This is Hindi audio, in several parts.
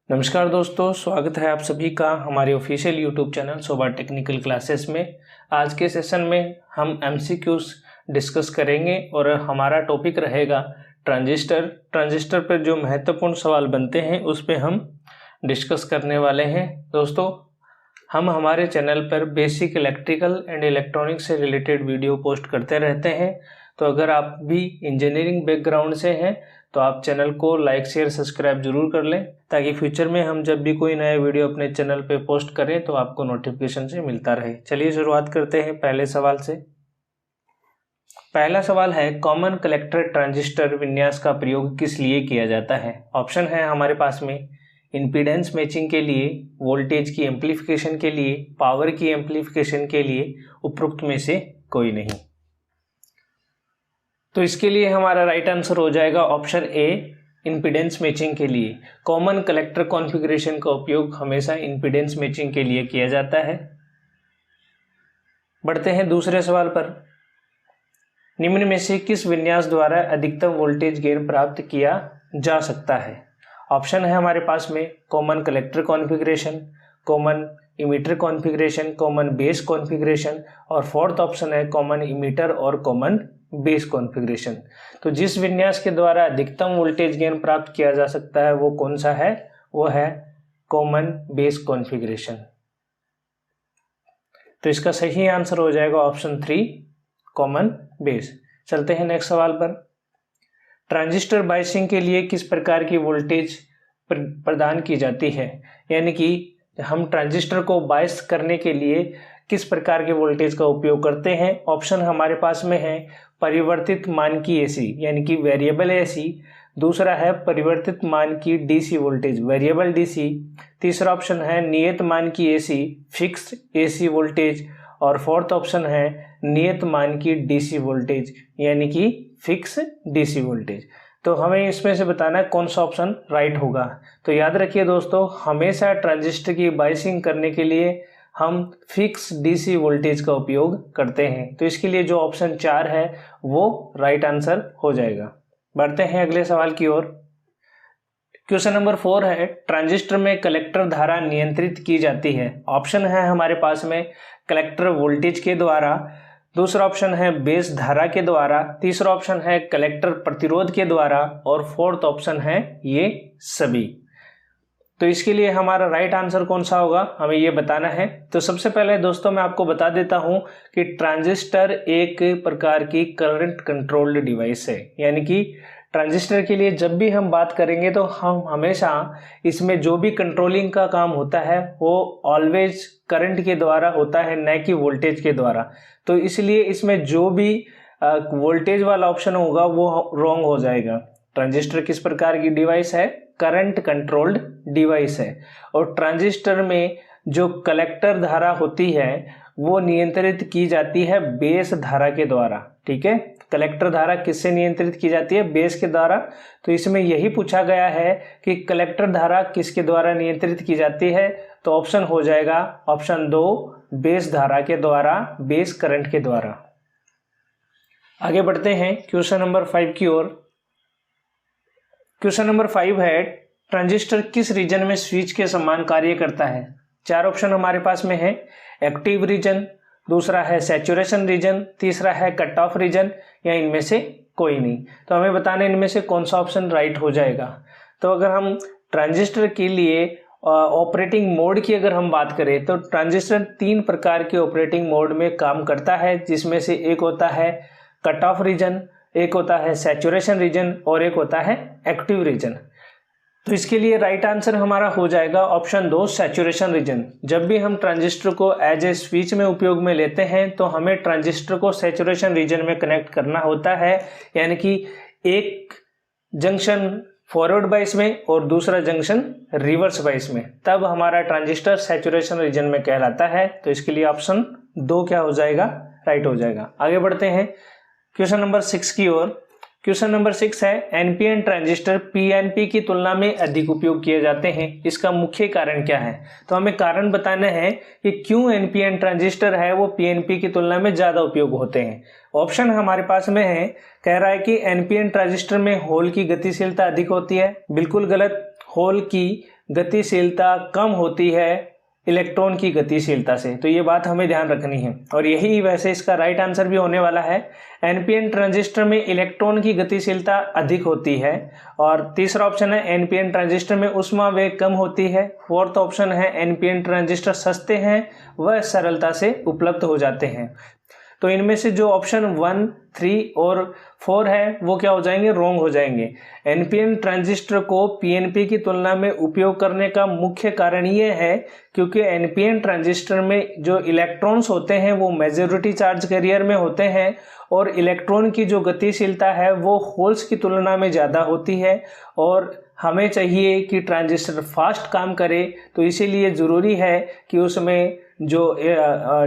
नमस्कार दोस्तों, स्वागत है आप सभी का हमारे ऑफिशियल यूट्यूब चैनल सोबा टेक्निकल क्लासेस में। आज के सेशन में हम एमसीक्यूज डिस्कस करेंगे और हमारा टॉपिक रहेगा ट्रांजिस्टर पर जो महत्वपूर्ण सवाल बनते हैं उस पर हम डिस्कस करने वाले हैं। दोस्तों, हम हमारे चैनल पर बेसिक इलेक्ट्रिकल एंड इलेक्ट्रॉनिक्स से रिलेटेड वीडियो पोस्ट करते रहते हैं, तो अगर आप भी इंजीनियरिंग बैकग्राउंड से हैं तो आप चैनल को लाइक शेयर सब्सक्राइब जरूर कर लें, ताकि फ्यूचर में हम जब भी कोई नया वीडियो अपने चैनल पे पोस्ट करें तो आपको नोटिफिकेशन से मिलता रहे। चलिए शुरुआत करते हैं पहले सवाल से। पहला सवाल है, कॉमन कलेक्टर ट्रांजिस्टर विन्यास का प्रयोग किस लिए किया जाता है? ऑप्शन है हमारे पास में इम्पीडेंस मैचिंग के लिए, वोल्टेज की एम्प्लीफिकेशन के लिए, पावर की एम्प्लीफिकेशन के लिए, उपरोक्त में से कोई नहीं। तो इसके लिए हमारा राइट आंसर हो जाएगा ऑप्शन ए, इम्पीडेंस मैचिंग के लिए। कॉमन कलेक्टर कॉन्फ़िगरेशन का उपयोग हमेशा इम्पीडेंस मैचिंग के लिए किया जाता है। बढ़ते हैं दूसरे सवाल पर। निम्न में से किस विन्यास द्वारा अधिकतम वोल्टेज गेन प्राप्त किया जा सकता है? ऑप्शन है हमारे पास में common collector configuration, common emitter configuration, common base configuration, और फोर्थ ऑप्शन है कॉमन इमीटर और कॉमन बेस कॉन्फ़िगरेशन। तो जिस विन्यास के द्वारा अधिकतम वोल्टेज गेन प्राप्त किया जा सकता है वो कौन सा है? वो है कॉमन बेस कॉन्फ़िगरेशन। तो इसका सही आंसर हो जाएगा ऑप्शन 3, कॉमन बेस। चलते हैं नेक्स्ट सवाल पर। ट्रांजिस्टर बायसिंग के लिए किस प्रकार की वोल्टेज प्रदान की जाती है? यानी कि हम ट्रांजिस्टर को बायस करने के लिए किस प्रकार के वोल्टेज का उपयोग करते हैं? ऑप्शन हमारे पास में है परिवर्तित मान की एसी यानी कि वेरिएबल एसी, दूसरा है परिवर्तित मान की डीसी वोल्टेज वेरिएबल डीसी, तीसरा ऑप्शन है नियत मान की एसी फिक्स्ड एसी वोल्टेज, और फोर्थ ऑप्शन है नियत मान की डीसी वोल्टेज यानी कि फिक्स डीसी वोल्टेज। तो हमें इसमें से बताना है कौन सा ऑप्शन राइट होगा। तो याद रखिए दोस्तों, हमेशा ट्रांजिस्टर की बायसिंग करने के लिए हम फिक्स डीसी वोल्टेज का उपयोग करते हैं। तो इसके लिए जो ऑप्शन 4 है वो राइट आंसर हो जाएगा। बढ़ते हैं अगले सवाल की ओर। क्वेश्चन नंबर 4 है, ट्रांजिस्टर में कलेक्टर धारा नियंत्रित की जाती है। ऑप्शन है हमारे पास में कलेक्टर वोल्टेज के द्वारा, दूसरा ऑप्शन है बेस धारा के द्वारा, तीसरा ऑप्शन है कलेक्टर प्रतिरोध के द्वारा, और फोर्थ ऑप्शन है ये सभी। तो इसके लिए हमारा राइट आंसर कौन सा होगा हमें ये बताना है। तो सबसे पहले दोस्तों मैं आपको बता देता हूं कि ट्रांजिस्टर एक प्रकार की करंट कंट्रोल्ड डिवाइस है, यानी कि ट्रांजिस्टर के लिए जब भी हम बात करेंगे तो हम हमेशा इसमें जो भी कंट्रोलिंग का काम होता है वो ऑलवेज करंट के द्वारा होता है, न कि वोल्टेज के द्वारा। तो इसलिए इसमें जो भी वोल्टेज वाला ऑप्शन होगा वो रॉन्ग हो जाएगा। ट्रांजिस्टर किस प्रकार की डिवाइस है? करंट कंट्रोल्ड डिवाइस है। और ट्रांजिस्टर में जो कलेक्टर धारा होती है वो नियंत्रित की जाती है बेस धारा के द्वारा। ठीक है, कलेक्टर धारा किससे नियंत्रित की जाती है? बेस के द्वारा। तो इसमें यही पूछा गया है कि कलेक्टर धारा किसके द्वारा नियंत्रित की जाती है, तो ऑप्शन हो जाएगा ऑप्शन 2, बेस धारा के द्वारा, बेस करंट के द्वारा। आगे बढ़ते हैं क्वेश्चन नंबर 5 की ओर। क्वेश्चन नंबर 5 है, ट्रांजिस्टर किस रीजन में स्विच के समान कार्य करता है? 4 ऑप्शन हमारे पास में है, एक्टिव रीजन, दूसरा है सैचुरेशन रीजन, तीसरा है कट ऑफ रीजन, या इनमें से कोई नहीं। तो हमें बताना है इनमें से कौन सा ऑप्शन राइट हो जाएगा। तो अगर हम ट्रांजिस्टर के लिए ऑपरेटिंग मोड की अगर हम बात करें तो ट्रांजिस्टर 3 प्रकार के ऑपरेटिंग मोड में काम करता है, जिसमें से एक होता है कट ऑफ रीजन, एक होता है सैचुरेशन रीजन, और एक होता है एक्टिव रीजन। तो इसके लिए राइट आंसर हमारा हो जाएगा ऑप्शन 2, सैचुरेशन रीजन। जब भी हम ट्रांजिस्टर को एज ए स्विच में उपयोग में लेते हैं तो हमें ट्रांजिस्टर को सैचुरेशन रीजन में कनेक्ट करना होता है, यानी कि एक जंक्शन फॉरवर्ड बायस में और दूसरा जंक्शन रिवर्स बायस में, तब हमारा ट्रांजिस्टर सैचुरेशन रीजन में कहलाता है। तो इसके लिए ऑप्शन 2 क्या हो जाएगा? राइट हो जाएगा। आगे बढ़ते हैं क्वेश्चन नंबर 6 की ओर। क्वेश्चन नंबर 6 है, एनपीएन ट्रांजिस्टर पीएनपी की तुलना में अधिक उपयोग किए जाते हैं, इसका मुख्य कारण क्या है? तो हमें कारण बताना है कि क्यों एनपीएन ट्रांजिस्टर है वो पीएनपी की तुलना में ज्यादा उपयोग होते हैं। ऑप्शन हमारे पास में है, कह रहा है कि एनपीएन ट्रांजिस्टर में होल की गतिशीलता अधिक होती है। बिल्कुल गलत। होल की गतिशीलता कम होती है इलेक्ट्रॉन की गतिशीलता से। तो ये बात हमें ध्यान रखनी है और यही वैसे इसका राइट आंसर भी होने वाला है। एनपीएन ट्रांजिस्टर में इलेक्ट्रॉन की गतिशीलता अधिक होती है। और तीसरा ऑप्शन है एनपीएन ट्रांजिस्टर में ऊष्मा वेग कम होती है। फोर्थ ऑप्शन है एनपीएन ट्रांजिस्टर सस्ते हैं वह सरलता से उपलब्ध हो जाते हैं। तो इनमें से जो ऑप्शन 1, 3 और 4 है वो क्या हो जाएंगे, रॉन्ग हो जाएंगे। एनपीएन ट्रांजिस्टर को पीएनपी की तुलना में उपयोग करने का मुख्य कारण ये है क्योंकि एनपीएन ट्रांजिस्टर में जो इलेक्ट्रॉन्स होते हैं वो मेजॉरिटी चार्ज कैरियर में होते हैं और इलेक्ट्रॉन की जो गतिशीलता है वो होल्स की तुलना में ज़्यादा होती है और हमें चाहिए कि ट्रांजिस्टर फास्ट काम करे। तो इसीलिए ज़रूरी है कि उसमें जो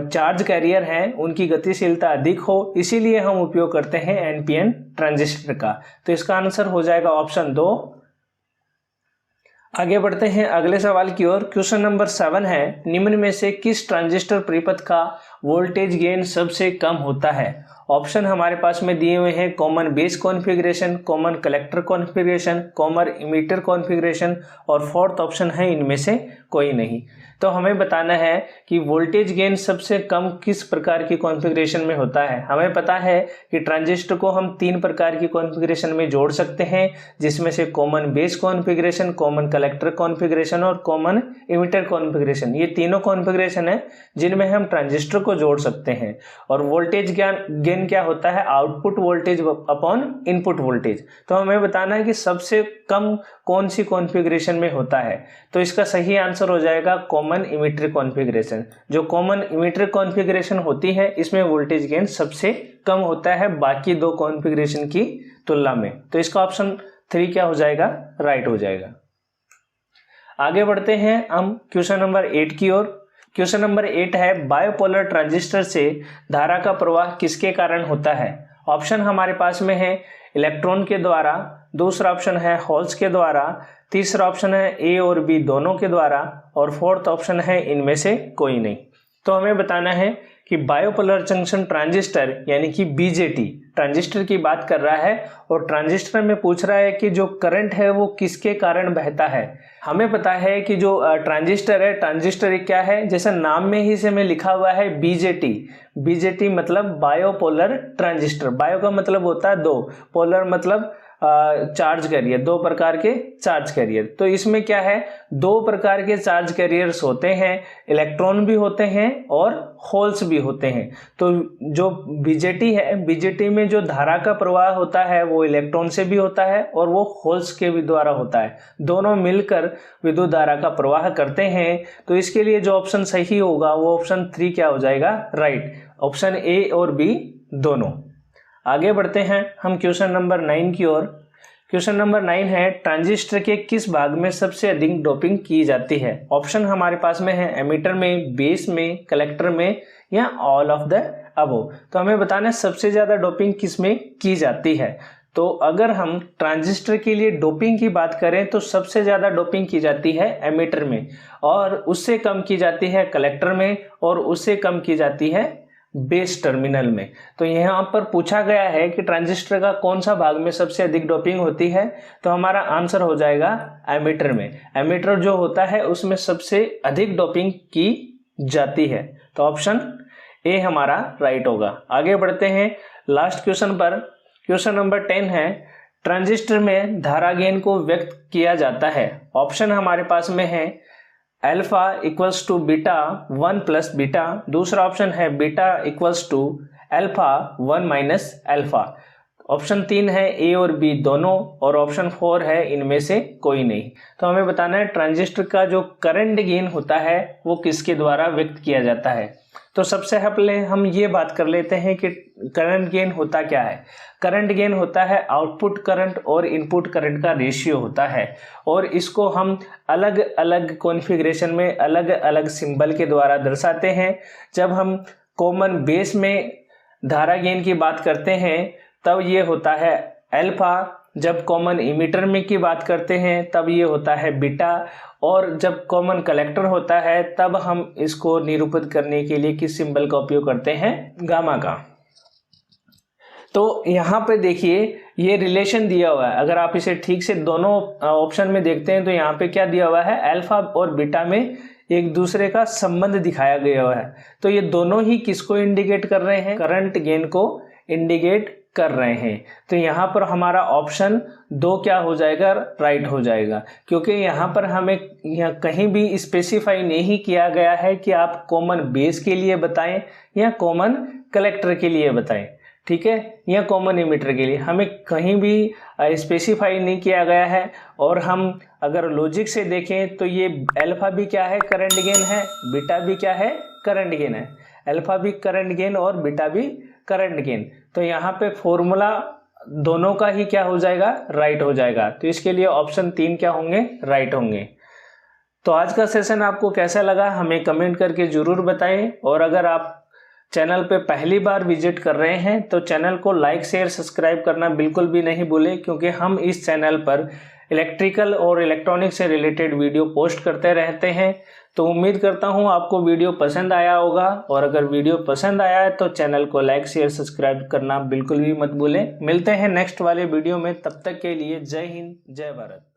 चार्ज कैरियर हैं उनकी गतिशीलता अधिक हो, इसीलिए हम उपयोग करते हैं एनपीएन ट्रांजिस्टर का। तो इसका आंसर हो जाएगा ऑप्शन 2। आगे बढ़ते हैं अगले सवाल की ओर। क्वेश्चन नंबर 7 है, निम्न में से किस ट्रांजिस्टर परिपथ का वोल्टेज गेन सबसे कम होता है। ऑप्शन हमारे पास में दिए हुए हैं common base configuration, common collector configuration, common emitter configuration और फोर्थ ऑप्शन है इनमें से कोई नहीं। तो हमें बताना है कि वोल्टेज गेन सबसे कम किस प्रकार की कॉन्फ़िगरेशन में होता है। हमें पता है कि ट्रांजिस्टर को हम 3 प्रकार की कॉन्फ़िगरेशन में जोड़ सकते हैं, जिसमें से common base configuration, common collector configuration और कॉमन इमीटर कॉन्फ़िगरेशन। ये तीनों कॉन्फ़िगरेशन है जिनमें हम ट्रांजिस्टर को जोड़ सकते हैं। और वोल्टेज गेन क्या होता है, output voltage upon input voltage. तो हमें बताना है कि सबसे कम कौन सी कॉन्फ़िगरेशन में होता है। तो इसका सही आंसर हो जाएगा कॉमन इमीटर कॉन्फ़िगरेशन। जो कॉमन इमीटर कॉन्फ़िगरेशन होती है इसमें वोल्टेज गेन सबसे कम होता है बाकी 2 कॉन्फ़िगरेशन की तुलना में। तो इसका ऑप्शन 3 क्या हो जाएगा, राइट हो जाएगा। आगे बढ़ते हैं हम क्वेश्चन नंबर 8 की ओर। क्वेश्चन नंबर 8 है, बायोपोलर ट्रांजिस्टर से धारा का प्रवाह किसके कारण होता है। ऑप्शन हमारे पास में है इलेक्ट्रॉन के द्वारा, दूसरा ऑप्शन है होल्स के द्वारा, तीसरा ऑप्शन है ए और बी दोनों के द्वारा और फोर्थ ऑप्शन है इनमें से कोई नहीं। तो हमें बताना है कि बायोपोलर जंक्शन ट्रांजिस्टर यानी कि बीजेटी ट्रांजिस्टर की बात कर रहा है और ट्रांजिस्टर में पूछ रहा है कि जो करंट है वो किसके कारण बहता है। हमें पता है कि जो ट्रांजिस्टर है, ट्रांजिस्टर क्या है, जैसे नाम में ही से में लिखा हुआ है बीजेटी। बीजेटी मतलब बायोपोलर ट्रांजिस्टर। बायो का मतलब होता है 2, पोलर मतलब चार्ज कैरियर, 2 प्रकार के चार्ज कैरियर। तो इसमें क्या है, 2 प्रकार के चार्ज कैरियर्स होते हैं, इलेक्ट्रॉन भी होते हैं और होल्स भी होते हैं। तो जो बीजेटी है, बीजेटी में जो धारा का प्रवाह होता है वो इलेक्ट्रॉन से भी होता है और वो होल्स के भी द्वारा होता है। दोनों मिलकर विद्युत धारा का प्रवाह करते हैं। तो इसके लिए जो ऑप्शन सही होगा वो ऑप्शन 3 क्या हो जाएगा, राइट। ऑप्शन ए और बी दोनों। आगे बढ़ते हैं हम क्वेश्चन नंबर 9 की ओर। क्वेश्चन नंबर 9 है, ट्रांजिस्टर के किस भाग में सबसे अधिक डोपिंग की जाती है। ऑप्शन हमारे पास में है एमीटर में, बेस में, कलेक्टर में या ऑल ऑफ द अबव। तो हमें बताना है सबसे ज्यादा डोपिंग किस में की जाती है। तो अगर हम ट्रांजिस्टर के लिए डोपिंग की बात करें तो सबसे ज्यादा डोपिंग की जाती है एमीटर में और उससे कम की जाती है कलेक्टर में और उससे कम की जाती है बेस टर्मिनल में। तो यहाँ पर पूछा गया है कि ट्रांजिस्टर का कौन सा भाग में सबसे अधिक डोपिंग होती है। तो हमारा आंसर हो जाएगा एमीटर में। एमीटर जो होता है उसमें सबसे अधिक डोपिंग की जाती है। तो ऑप्शन ए हमारा राइट होगा। आगे बढ़ते हैं लास्ट क्वेश्चन पर। क्वेश्चन नंबर 10 है, ट्रांजिस्टर में धारा गेन को व्यक्त किया जाता है। ऑप्शन हमारे पास में है alpha equals to beta 1 plus beta, दूसरा ऑप्शन है beta equals to alpha 1 minus alpha. Option 3 है ए और बी दोनों और ऑप्शन 4 है इनमें से कोई नहीं। तो हमें बताना है ट्रांजिस्टर का जो करंट गेन होता है वो किसके द्वारा व्यक्त किया जाता है। तो सबसे पहले हम ये बात कर लेते हैं कि करंट गेन होता क्या है। करंट गेन होता है आउटपुट करंट और इनपुट करंट का रेशियो होता है और इसको हम अलग अलग कॉन्फ़िगरेशन में अलग अलग सिंबल के द्वारा दर्शाते हैं। जब हम कॉमन बेस में धारा गेन की बात करते हैं तब ये होता है अल्फा, जब कॉमन इमीटर में की बात करते हैं तब ये होता है बीटा और जब कॉमन कलेक्टर होता है तब हम इसको निरूपित करने के लिए किस सिंबल का उपयोग करते हैं, गामा का। तो यहाँ पे देखिए ये रिलेशन दिया हुआ है। अगर आप इसे ठीक से दोनों ऑप्शन में देखते हैं तो यहाँ पे क्या दिया हुआ है, अल्फा और बीटा में एक दूसरे का संबंध दिखाया गया हुआ है। तो ये दोनों ही किसको इंडिकेट कर रहे हैं, करंट गेन को इंडिकेट कर रहे हैं। तो यहाँ पर हमारा ऑप्शन 2 क्या हो जाएगा, राइट हो जाएगा, क्योंकि यहाँ पर हमें यहाँ कहीं भी स्पेसिफाई नहीं किया गया है कि आप कॉमन बेस के लिए बताएं या कॉमन कलेक्टर के लिए बताएं, ठीक है, या कॉमन इमीटर के लिए, हमें कहीं भी स्पेसिफाई नहीं किया गया है। और हम अगर लॉजिक से देखें तो ये अल्फा भी क्या है, करंट गेन है, बीटा भी क्या है, करंट गेन है। अल्फा भी करंट गेन और बीटा भी करंट गेन। तो यहाँ पे फॉर्मूला दोनों का ही क्या हो जाएगा, राइट हो जाएगा। तो इसके लिए ऑप्शन 3 क्या होंगे, राइट होंगे। तो आज का सेशन आपको कैसा लगा हमें कमेंट करके जरूर बताएं। और अगर आप चैनल पे पहली बार विजिट कर रहे हैं तो चैनल को लाइक शेयर सब्सक्राइब करना बिल्कुल भी नहीं भूलें, क्योंकि हम इस चैनल पर इलेक्ट्रिकल और इलेक्ट्रॉनिक से रिलेटेड वीडियो पोस्ट करते रहते हैं। तो उम्मीद करता हूं आपको वीडियो पसंद आया होगा, और अगर वीडियो पसंद आया है तो चैनल को लाइक शेयर सब्सक्राइब करना बिल्कुल भी मत भूलें। मिलते हैं नेक्स्ट वाले वीडियो में, तब तक के लिए जय हिंद जय भारत।